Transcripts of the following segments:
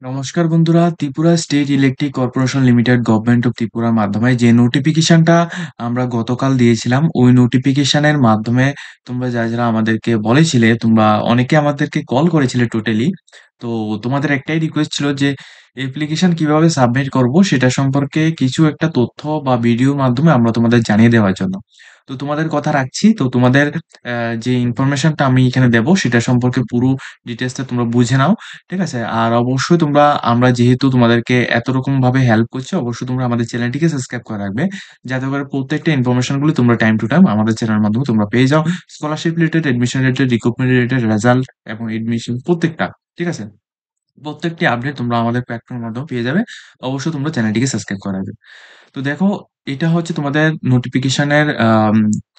নমস্কার বন্ধুরা, Tripura state electric corporation limited government of ত্রিপুরার মাধ্যমে যে নোটিফিকেশনটা আমরা গতকাল দিয়েছিলাম, ওই নোটিফিকেশনের মাধ্যমে তোমরা যারা আমাদেরকে বলেছিলে, তোমরা অনেকে আমাদেরকে কল করেছিলে টোটালি। তো তোমাদের একটাই রিকোয়েস্ট ছিল যে অ্যাপ্লিকেশন কিভাবে সাবমিট করব সেটা সম্পর্কে কিছু একটা তথ্য বা ভিডিওর মাধ্যমে আমরা তোমাদের জানিয়ে দেওয়ার জন্য। তো তোমাদের কথা রাখছি। তো তোমাদের যে ইনফরমেশনটা আমি এখানে দেব সেটা সম্পর্কে পুরো ডিটেইলসটা তোমরা বুঝে নাও। ঠিক আছে? আর অবশ্যই আমরা যেহেতু তোমাদেরকে এত রকম ভাবে হেল্প করছি, অবশ্যই তোমরা আমাদের চ্যানেলটিকে সাবস্ক্রাইব করে রাখবে। যাতে করে প্রত্যেকটা ইনফরমেশন গুলো তোমরা টাইম টু টাইম আমাদের চ্যানেলের মাধ্যমে তোমরা পেয়ে যাও। Scholarship related, admission related, recruitment related, result এবং এডমিশন প্রত্যেকটা। ঠিক আছে? প্রত্যেকটি আপডেট তোমরা আমাদের প্ল্যাটফর্মের মাধ্যমে পেয়ে যাবে। অবশ্যই তোমরা চ্যানেলটিকে সাবস্ক্রাইব করে রাখবে। তো দেখো, এটা হচ্ছে তোমাদের নোটিফিকেশনের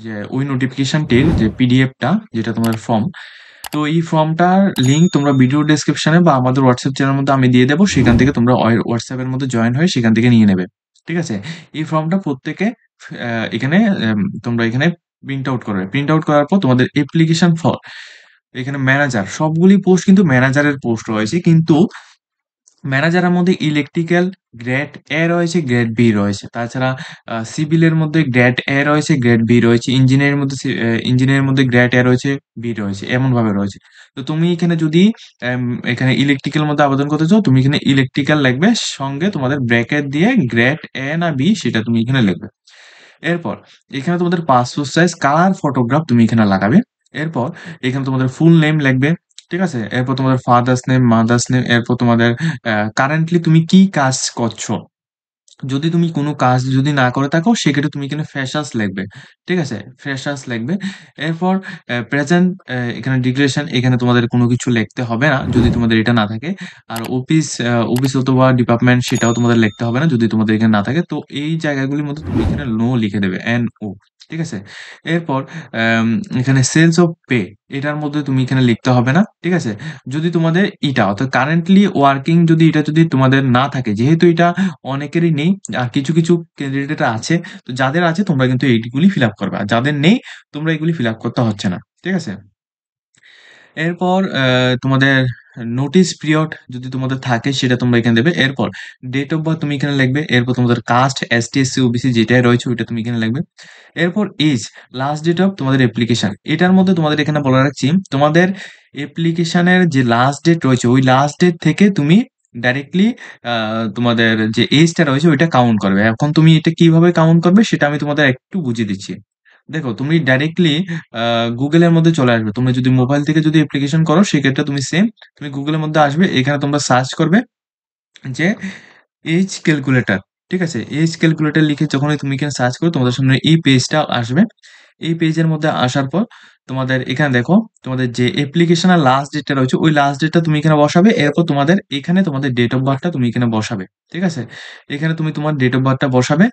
যে ওই নোটিফিকেশনটির যে পিডিএফটা, যেটা তোমাদের ফর্ম। তো এই ফর্মটার লিঙ্ক তোমরা ভিডিও ডেসক্রিপশনে বা আমাদের হোয়াটসঅ্যাপ চ্যানেলের মধ্যে আমি দিয়ে দেবো। সেখান থেকে তোমরা হোয়াটসঅ্যাপের মধ্যে জয়েন হয়ে সেখান থেকে নিয়ে নেবে। ঠিক আছে? এই ফর্মটা প্রত্যেকে এখানে তোমরা এখানে প্রিন্ট আউট করবে। প্রিন্ট আউট করার পর তোমাদের অ্যাপ্লিকেশন ফর এখানে ম্যানেজার, সবগুলি পোস্ট কিন্তু ম্যানেজারের পোস্ট রয়েছে। কিন্তু ম্যানেজারের মধ্যে ইলেকট্রিক্যাল গ্রেড এ রয়েছে, গ্রেড বি রয়েছে। তাছাড়া সিভিলের মধ্যে গ্রেড এ রয়েছে, গ্রেড বি রয়েছে। ইঞ্জিনিয়ারের মধ্যে গ্রেড এ রয়েছে, বি রয়েছে। এমনভাবে রয়েছে। তো তুমি এখানে যদি এম এখানে ইলেকট্রিক্যাল মধ্যে আবেদন করতে চাও, তুমি এখানে ইলেকট্রিক্যাল লিখবে। সঙ্গে তোমাদের ব্র্যাকেট দিয়ে গ্রেড এ না বি সেটা তুমি এখানে লিখবে। এরপর এখানে তোমাদের পাসপোর্ট সাইজ কালার ফটোগ্রাফ তুমি এখানে লাগাবে। এরপর এখানে তোমাদের ফুল নেম লিখবে। ঠিক আছে? এরপর তোমাদের ফাদার্স নেম, মাদার্স নেম, এরপর তোমাদের কারেন্টলি তুমি কি কাজ করছো। যদি তুমি কোনো কাজ যদি না করে থাকো, সেক্ষেত্রে তুমি এখানে ফ্রেশার্স লিখবে। ঠিক আছে? ফ্রেশার্স লিখবে। এরপর প্রেজেন্ট এখানে ডিক্লারেশন, এখানে তোমাদের কোনো কিছু লিখতে হবে না যদি তোমাদের এটা না থাকে। আর অফিস অথবা ডিপার্টমেন্ট সেটাও তোমাদের লিখতে হবে না যদি তোমাদের এখানে না থাকে। তো এই জায়গাগুলির মধ্যে তুমি এখানে নো লিখে দেবে, NO। ঠিক আছে? এরপর আম এখানে সেলস অফ পে, এটার মধ্যে তুমি এখানে লিখতে হবে না। ঠিক আছে? যদি তোমাদের এটা অর্থাৎ কারেন্টলি ওয়ার্কিং যদি এটা যদি তোমাদের না থাকে, যেহেতু এটা অনেকেরই নেই। আর কিছু, কিছু ক্যান্ডিডেট আছে। তো যাদের আছে তোমরা কিন্তু এইগুলি ফিল আপ করবা। আর যাদের নেই তোমরা এগুলি ফিল আপ করতে হচ্ছে না। ঠিক আছে? এরপর তোমাদের নোটিস পিরিয়ড যদি তোমাদের থাকে সেটা তোমরা এখানে দেবে। এরপর ডেট অফ বার্থ তুমি এখানে লিখবে। এরপর তোমাদের কাস্ট, এসটি, এসসি, ওবিসি যেটাই রয়েছে ওইটা তুমি এখানে লিখবে। এরপর এজ, লাস্ট ডেট অফ তোমাদের অ্যাপ্লিকেশন। এটার মধ্যে তোমাদের এখানে বলে রাখছি, তোমাদের অ্যাপ্লিকেশনের যে লাস্ট ডেট রয়েছে ওই লাস্ট ডেট থেকে তুমি ডাইরেক্টলি আ তোমাদের যে এজটা রয়েছে ওইটা কাউন্ট করবে। এখন তুমি এটা কিভাবে কাউন্ট করবে সেটা আমি তোমাদের একটু বুঝিয়ে দিচ্ছি। দেখো, তুমি ডাইরেক্টলি আ Google এর মধ্যে চলে আসবে। তোমরা যদি মোবাইল থেকে যদি অ্যাপ্লিকেশন করো সেক্ষেত্রে তুমি সেম তুমি Google এর মধ্যে আসবে। এখানে তোমরা সার্চ করবে যে এজ ক্যালকুলেটর। ঠিক আছে? এজ ক্যালকুলেটর লিখে যখনই তুমি এখানে সার্চ করো তোমাদের সামনে এই পেজটা আসবে। এই পেজের মধ্যে আসার পর তোমাদের এখানে দেখো, তোমাদের যে অ্যাপ্লিকেশনের লাস্ট ডেটটা রয়েছে ওই লাস্ট ডেটটা তুমি এখানে বসাবে। এরপর তোমাদের এখানে তোমাদের ডেট অফ বার্থটা তুমি এখানে বসাবে। ঠিক আছে? এখানে তুমি তোমার ডেট অফ বার্থটা বসাবে।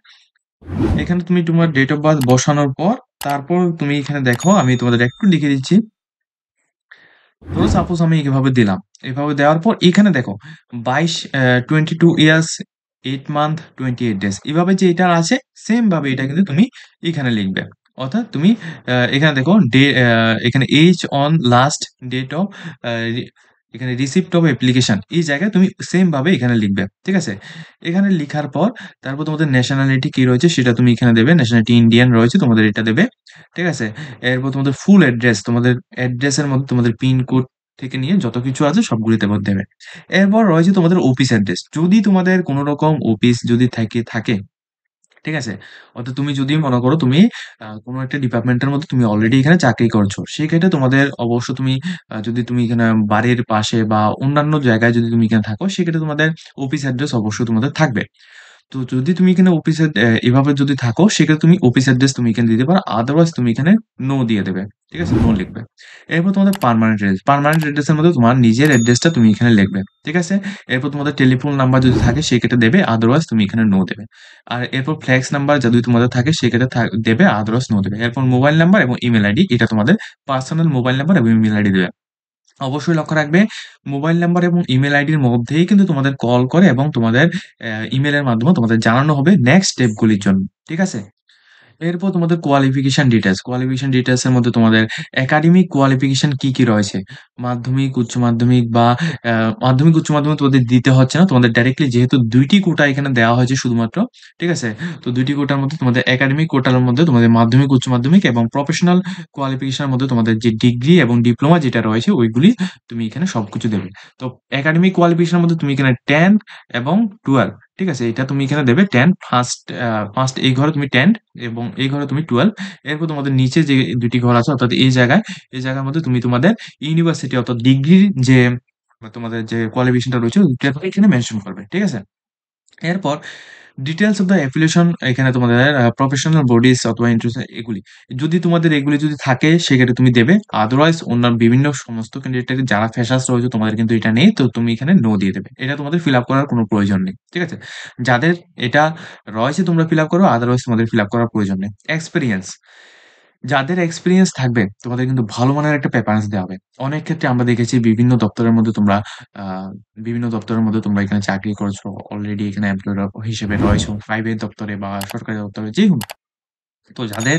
এখানে তুমি তোমার ডেট অফ বার্থ বসানোর পর তারপর তুমি এখানে দেখো, আমি তোমাদের একটু লিখে দিচ্ছি। ধরো সাপোজ আমি এভাবে দিলাম। এভাবে দেওয়ার পর এখানে দেখো 22 22 ইয়ার্স 8 মান্থ 28 ডেজ। এভাবে যে এটা আছে সেম ভাবে এটা কিন্তু তুমি এখানে লিখবে। অর্থাৎ তুমি এখানে দেখো এখানে age on last date of a রি এখানে রিসিপ্ট অফ অ্যাপ্লিকেশন এই জায়গায় তুমি সেম ভাবে এখানে লিখবে। ঠিক আছে? এখানে লিখার পর তারপর তোমাদের ন্যাশনালিটি কি রয়েছে সেটা তুমি এখানে দেবে। ন্যাশনালিটি ইন্ডিয়ান রয়েছে তোমাদের এটা দেবে। ঠিক আছে? এরপর তোমাদের ফুল অ্যাড্রেস, তোমাদের অ্যাড্রেসের মধ্যে তোমাদের পিনকোড থেকে নিয়ে যত কিছু আছে সবগুলিতে দেবে। এরপর রয়েছে তোমাদের অফিস অ্যাড্রেস। যদি তোমাদের কোন রকম অফিস যদি থাকে, ঠিক আছে? অর্থাৎ তুমি যদি মনে করো তুমি কোন একটা ডিপার্টমেন্টের মধ্যে তুমি অলরেডি এখানে চাকরি করছো। সেক্ষেত্রে তোমাদের অবশ্য তুমি যদি তুমি এখানে বাড়ির পাশে বা অন্যান্য জায়গায় যদি তুমি এখানে থাকো, সেক্ষেত্রে তোমাদের অফিস অ্যাড্রেস অবশ্যই তোমাদের থাকবে। তো যদি তুমি এখানে অফিসে এভাবে যদি থাকো সেক্ষেত্রে তুমি অফিস অ্যাড্রেস তুমি এখানে দিতে পারো। আদারওয়াইজ তুমি এখানে নো দিয়ে দেবে। ঠিক আছে? নো লিখবে। এরপর তোমাদের পার্মানেন্ট অ্যাড্রেস। পার্মানেন্ট অ্যাড্রেসের মধ্যে তোমার নিজের অ্যাড্রেসটা তুমি এখানে লিখবে। ঠিক আছে? এরপর তোমাদের টেলিফোন নাম্বার যদি থাকে সেক্ষেত্রে দেবে। আদারওয়াইজ তুমি এখানে নো দেবে। আর এরপর ফ্ল্যাক্স নাম্বার যদি তোমাদের থাকে সেক্ষেত্রে দেবে। আদারওয়াইজ নো দেবে। এরপর মোবাইল নাম্বার এবং ইমেইল আইডি, এটা তোমাদের পার্সোনাল মোবাইল নাম্বার এবং ইমেইল আইডি দেবে। অবশ্যই লক্ষ্য রাখবে, মোবাইল নাম্বার এবং ইমেইল আইডির মধ্যেই কিন্তু তোমাদের কল করে এবং তোমাদের ইমেইলের মাধ্যমে তোমাদের জানানো হবে নেক্সট স্টেপ গুলির জন্য। ঠিক আছে? এরপর তোমাদের কোয়ালিফিকেশন ডিটেইলস এর মধ্যে তোমাদের একাডেমিক কোয়ালিফিকেশন কি রয়েছে? মাধ্যমিক, উচ্চ মাধ্যমিক বা আ মাধ্যমিক, উচ্চ মাধ্যমিক তোমাদের দিতে হচ্ছে না। তোমাদের ডাইরেক্টলি যেহেতু ২ টি কোটা এখানে দেওয়া হয়েছে শুধুমাত্র। ঠিক আছে? তো ২ টি কোটার মধ্যে তোমাদের একাডেমিক কোটার মধ্যে তোমাদের মাধ্যমিক, উচ্চ মাধ্যমিক এবং প্রফেশনাল কোয়ালিফিকেশন এর মধ্যে তোমাদের যে ডিগ্রি এবং ডিপ্লোমা যেটা রয়েছে ওইগুলি তুমি এখানে সবকিছু দেবে। তো একাডেমিক কোয়ালিফিকেশন এর মধ্যে তুমি এখানে 10 এবং 12, ঠিক আছে? এটা তুমি এখানে দেবে 10 ফার্স্ট এই ঘরে তুমি 10 এবং এই ঘরে তুমি 12। এরপর তোমাদের নিচে যে ২ টি ঘর আছে অর্থাৎ এই জায়গার মধ্যে তুমি তোমাদের ইউনিভার্সিটি অর্থাৎ ডিগ্রির যে তোমাদের যে কোয়ালিফিকেশনটা রয়েছে ওইটা এখানে মেনশন করবে। ঠিক আছে? এরপর ডিটেইলস অফ দ্য অ্যাফিলিয়েশন এখানে তোমাদের প্রফেশনাল বডিজ অথবা এগুলি। যদি তোমাদের এগুলি যদি থাকে সেক্ষেত্রে তুমি দেবে। আদারওয়াইজ অন্যান্য বিভিন্ন সমস্ত ক্যান্ডিডেটের যারা ফ্রেশার্স রয়েছে তোমাদের কিন্তু এটা নেই। তো তুমি এখানে নো দিয়ে দেবে। এটা তোমাদের ফিল আপ করার কোনো প্রয়োজন নেই। ঠিক আছে? যাদের এটা রয়েছে তোমরা ফিল আপ করো। আদারওয়াইজ তোমাদের ফিল আপ করার প্রয়োজন নেই। এক্সপেরিয়েন্স, যাদের এক্সপেরিয়েন্স থাকবে তোমাদের কিন্তু ভালো মানের একটা প্রেফারেন্স দেওয়া হবে। অনেক ক্ষেত্রে আমরা দেখেছি আ বিভিন্ন দপ্তরের মধ্যে তোমরা এখানে চাকরি করেছো। অলরেডি এখানে এমপ্লয়ি হিসেবে রয়েছো। প্রাইভেট দপ্তরে বা সরকারি দপ্তরে যেকোনো। তো যাদের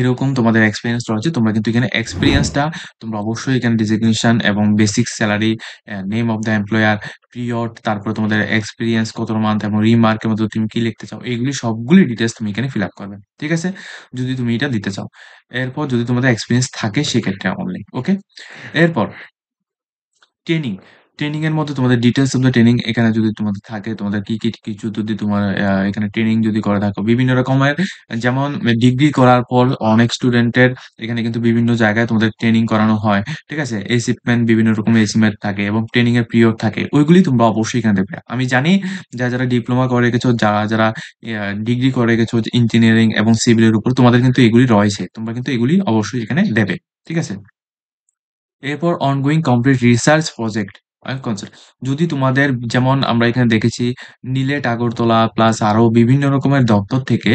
এরকম তোমাদের এক্সপেরিয়েন্স রয়েছে তোমরা কিন্তু এখানে এক্সপেরিয়েন্সটা তোমরা অবশ্যই এখানে ডেজিগনেশন এবং basic salary, name of the employer, period, তারপরে তোমাদের এক্সপেরিয়েন্স কত মান্থ এবং রিমার্কের মধ্যে তুমি কি লিখতে চাও, এগুলি সবগুলি ডিটেইলস তুমি এখানে ফিল আপ করবে। ঠিক আছে? যদি তুমি এটা দিতে চাও। এরপর যদি তোমাদের এক্সপেরিয়েন্স থাকে সেক্ষেত্রে অনলি। ওকে? এরপর ট্রেনিং। ট্রেনিং এর মধ্যে তোমাদের ডিটেইলস অফ দ্যা ট্রেনিং এখানে যদি তোমাদের থাকে, তোমাদের কি কিছু যদি তোমার এখানে ট্রেনিং যদি করে থাকো, বিভিন্ন রকমের যেমন ডিগ্রি করার পর অনেক স্টুডেন্টের এখানে কিন্তু বিভিন্ন জায়গায় তোমাদের ট্রেনিং করানো হয়। ঠিক আছে? এসিপমেন্ট বিভিন্ন রকমের এসিমেন্ট থাকে এবং ট্রেনিং এর পিরিয়ড থাকে। ওইগুলি তোমরা অবশ্যই এখানে দেবে। আমি জানি যারা ডিপ্লোমা করে রেখেছো, যারা ডিগ্রি করে রেখেছো ইঞ্জিনিয়ারিং এবং সিভিলের উপর তোমাদের কিন্তু এগুলি রয়েছে। তোমরা কিন্তু এগুলি অবশ্যই এখানে দেবে। ঠিক আছে? এরপর ongoing complete research project and concept, যদি তোমাদের যেমন আমরা এখানে দেখেছি নিলেট আগরতলা প্লাস আরো বিভিন্ন রকমের দপ্তর থেকে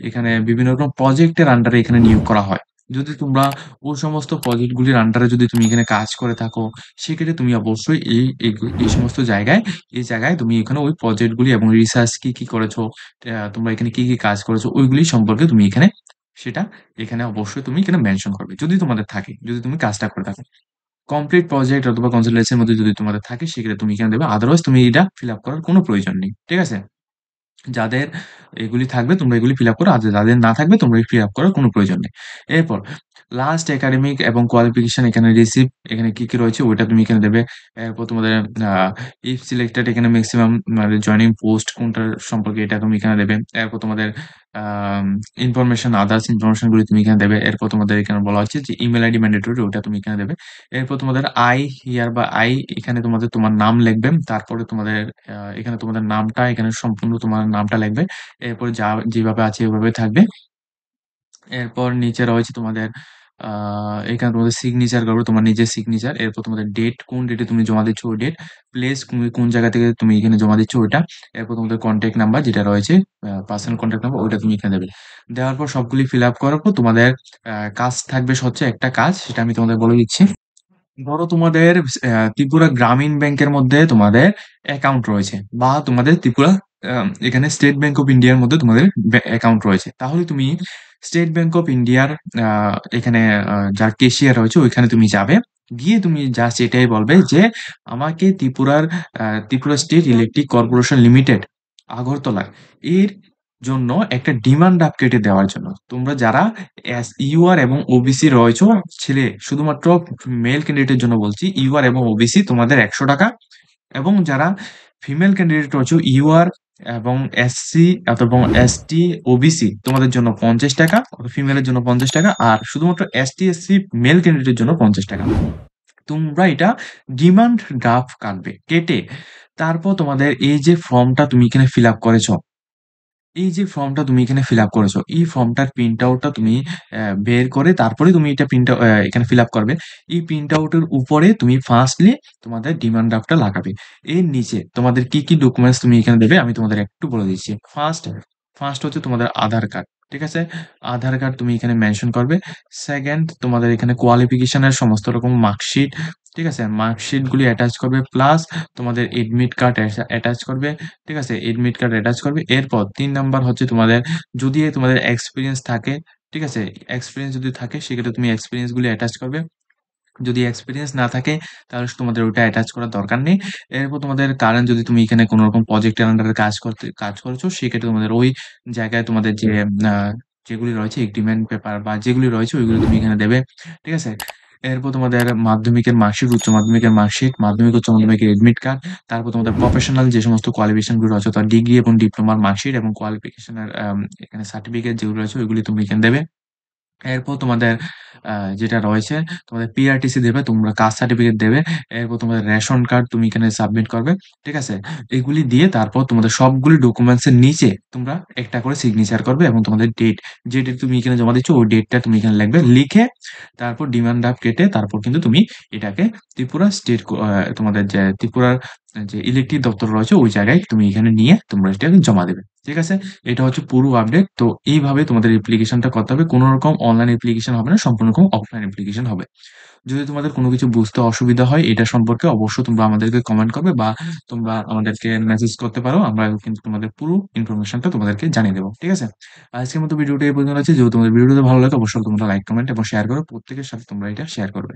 এখানে বিভিন্ন রকম প্রজেক্টের আন্ডারে এখানে নিয়োগ করা হয়। যদি তোমরা ওই সমস্ত প্রজেক্ট গুলির আন্ডারে যদি তুমি এখানে কাজ করে থাকো, সেক্ষেত্রে তুমি অবশ্যই এই সমস্ত জায়গায় তুমি এখানে ওই প্রজেক্ট গুলি এবং রিসার্চ কি করেছো, তোমরা এখানে কি কাজ করেছো ওইগুলি সম্পর্কে তুমি সেটা এখানে অবশ্যই তুমি এখানে মেনশন করবে। যদি তোমাদের থাকে, যদি তুমি কাজটা করে থাকো। কমপ্লিট প্রজেক্ট অথবা কনসালটেন্সি এর মধ্যে যদি তোমাদের থাকে সেক্ষেত্রে তুমি এখানে দেবে। আদারওয়াইজ তুমি এটা ফিল আপ করার কোনো প্রয়োজন নেই। ঠিক আছে? যাদের এগুলি থাকবে তোমরা এগুলি ফিল আপ করো। আর যাদের না থাকবে তোমরা ফিল আপ করার কোনো প্রয়োজন নেই। এরপর লাস্ট একাডেমিক এবং কোয়ালিফিকেশন এখানে এখানে কি রয়েছে ওইটা তুমি এখানে দেবে। এরপর তোমাদের আ ইফ সিলেক্টেড এখানে মেক্সিমাম মানে জয়েনিং পোস্ট কোনটার সম্পর্কে এটা তুমি এখানে দেবে। এরপর তোমাদের আম আদার্স ইনফরমেশন গুলি তুমি এখানে দেবে। এরপর তোমাদের এখানে বলা হচ্ছে যে ইমেইল আইডি ম্যান্ডেটরি ওটা তুমি এখানে দেবে। এরপর তোমাদের এখানে তোমার নাম লিখবে। তারপরে তোমাদের এখানে তোমাদের নামটা এখানে সম্পূর্ণ তোমার নামটা লিখবে। এরপর যেভাবে আছে এভাবে থাকবে। এরপর নিচে রয়েছে তোমাদের আ এখানে তোমাদের সিগনেচার করবে, তোমার নিজের সিগনেচার। এরপর তোমাদের ডেট, কোন ডেটে তুমি জমা দিচ্ছ ওই ডেট। প্লেস তুমি কোন জায়গা থেকে তুমি এখানে জমা দিচ্ছ ওইটা। এরপর তোমাদের কনট্যাক্ট নাম্বার যেটা রয়েছে পার্সোনাল কনট্যাক্ট নাম্বার ওইটা তুমি এখানে দেবে। দেওয়ার পর সবগুলি ফিল আপ করার পর তোমাদের কাজ থাকবে হচ্ছে একটা কাজ সেটা আমি তোমাদের বলে দিচ্ছি। ধরো তোমাদের ত্রিপুরা গ্রামীণ ব্যাংকের মধ্যে তোমাদের অ্যাকাউন্ট রয়েছে বা তোমাদের ত্রিপুরা এখানে স্টেট ব্যাংক অফ ইন্ডিয়ার মধ্যে তোমাদের অ্যাকাউন্ট রয়েছে। তাহলে তুমি স্টেট ব্যাংক অফ ইন্ডিয়ার আ এখানে যার ক্যাশিয়ার রয়েছে ওইখানে তুমি যাবে। গিয়ে তুমি জাস্ট এটাই বলবে যে, "আমাকে Tripura state electric corporation limited Agartala এর জন্য একটা ডিমান্ড ড্রাফট কেটে দেওয়ার জন্য।" তোমরা যারা ইউআর এবং ওবিসি রয়েছো, শুধুমাত্র মেল ক্যান্ডিডেটের জন্য বলছি। ইউআর এবং ওবিসি তোমাদের ৳১০০, এবং যারা ফিমেল ক্যান্ডিডেট রয়েছে ইউআর এবং এসসি এবং এসটি, ওবিসি তোমাদের জন্য ৳৫০, ফিমেলের জন্য ৳৫০ আর শুধুমাত্র এসটি, এসসি মেল ক্যান্ডিডেটের জন্য ৳৫০। তোমরা এটা ডিমান্ড ড্রাফট কাটবে। কেটে তারপর তোমাদের এই যে ফর্মটা তুমি এখানে ফিল আপ করেছ, এই যে ফর্মটা তুমি এখানে ফিল আপ করেছো, এই ফর্মটার প্রিন্ট আউটটা তুমি বের করে তারপরে তুমি এটা এখানে ফিল আপ করবে। এই প্রিন্ট আউটের উপরে তুমি ফার্স্টলি তোমাদের ডিমান্ড ড্রাফটটা লাগাবে। এর নিচে তোমাদের কি ডকুমেন্টস তুমি এখানে দেবে আমি তোমাদের একটু বলে দিচ্ছি। ফার্স্ট হচ্ছে তোমাদের আধার কার্ড। ঠিক আছে? আধার কার্ড তুমি এখানে মেনশন করবে। 2nd তোমাদের এখানে কোয়ালিফিকেশন এর সমস্ত রকম মার্কশিট, ঠিক আছে? মার্কশিট গুলি অ্যাটাচ করবে প্লাস তোমাদের এডমিট কার্ড অ্যাটাচ করবে। ঠিক আছে? এডমিট কার্ড অ্যাটাচ করবে। এরপর ৩ নাম্বার হচ্ছে তোমাদের যদি তোমাদের এক্সপেরিয়েন্স থাকে, ঠিক আছে? এক্সপেরিয়েন্স যদি থাকে সেক্ষেত্রে তুমি এক্সপেরিয়েন্স গুলি অ্যাটাচ করবে। যদি এক্সপেরিয়েন্স না থাকে তাহলে তোমাদের ওটা অ্যাটাচ করার দরকার নেই। এরপর তোমাদের কারেন্ট যদি তুমি এখানে কোন রকম প্রজেক্টের আন্ডারে কাজ করেছো সেক্ষেত্রে তোমাদের ওই জায়গায় তোমাদের যে আ যেগুলি রয়েছে এগ্রিমেন্ট পেপার বা যেগুলি রয়েছে ওইগুলো তুমি এখানে দেবে। ঠিক আছে? এরপর তোমাদের মাধ্যমিকের মার্কশিট, উচ্চ মাধ্যমিকের মার্কশিট, মাধ্যমিক, উচ্চ মাধ্যমিকের এডমিট কার্ড, তারপর তোমাদের প্রফেশনাল যে সমস্ত কোয়ালিফিকেশন গুলো রয়েছে অর্থাৎ ডিগ্রি এবং ডিপ্লোমার মার্কশিট এবং কোয়ালিফিকেশনের এখানে সার্টিফিকেট যেগুলো রয়েছে ওইগুলি তুমি এখানে দেবে। এরপর তোমাদের আ যেটা রয়েছে তোমাদের পিআরটিসি দেবে, তোমরা কাস্ট সার্টিফিকেট দেবে। এরপর তোমাদের রেশন কার্ড তুমি এখানে সাবমিট করবে। ঠিক আছে? এগুলি দিয়ে তারপর তোমাদের সবগুলি ডকুমেন্টস এর নিচে তোমরা একটা করে সিগনেচার করবে এবং তোমাদের ডেট, যে ডেট তুমি এখানে জমা দিচ্ছ ওই ডেটটা তুমি এখানে লিখবে। লিখে তারপর ডিমান্ড ড্রাফট কেটে তারপর কিন্তু তুমি এটাকে ত্রিপুরা স্টেট তোমাদের যে ত্রিপুরার যে ইলেকট্রিক দপ্তর রয়েছে ওই জায়গায় তুমি এখানে নিয়ে তোমরা এটাকে জমা দেবে। ঠিক আছে? এটা হচ্ছে পুরো আপডেট। তো এইভাবে তোমাদের অ্যাপ্লিকেশনটা করতে হবে। কোন রকম অনলাইন অ্যাপ্লিকেশন হবে না। সম্পূর্ণ রকম অফলাইন অ্যাপ্লিকেশন হবে। যদি তোমাদের কোন কিছু বুঝতে অসুবিধা হয় এটা সম্পর্কে অবশ্যই তোমরা আমাদেরকে কমেন্ট করবে বা তোমরা আমাদেরকে মেসেজ করতে পারো। আমরা কিন্তু তোমাদের পুরো ইনফরমেশনটা তোমাদেরকে জানিয়ে দেব। ঠিক আছে? আজকের মতো ভিডিওটা এই পর্যন্ত আছে। যদি তোমাদের ভিডিওটা ভালো লাগে অবশ্যই তোমরা লাইক, কমেন্ট এবং শেয়ার করো। প্রত্যেকের সাথে তোমরা এটা শেয়ার করবে।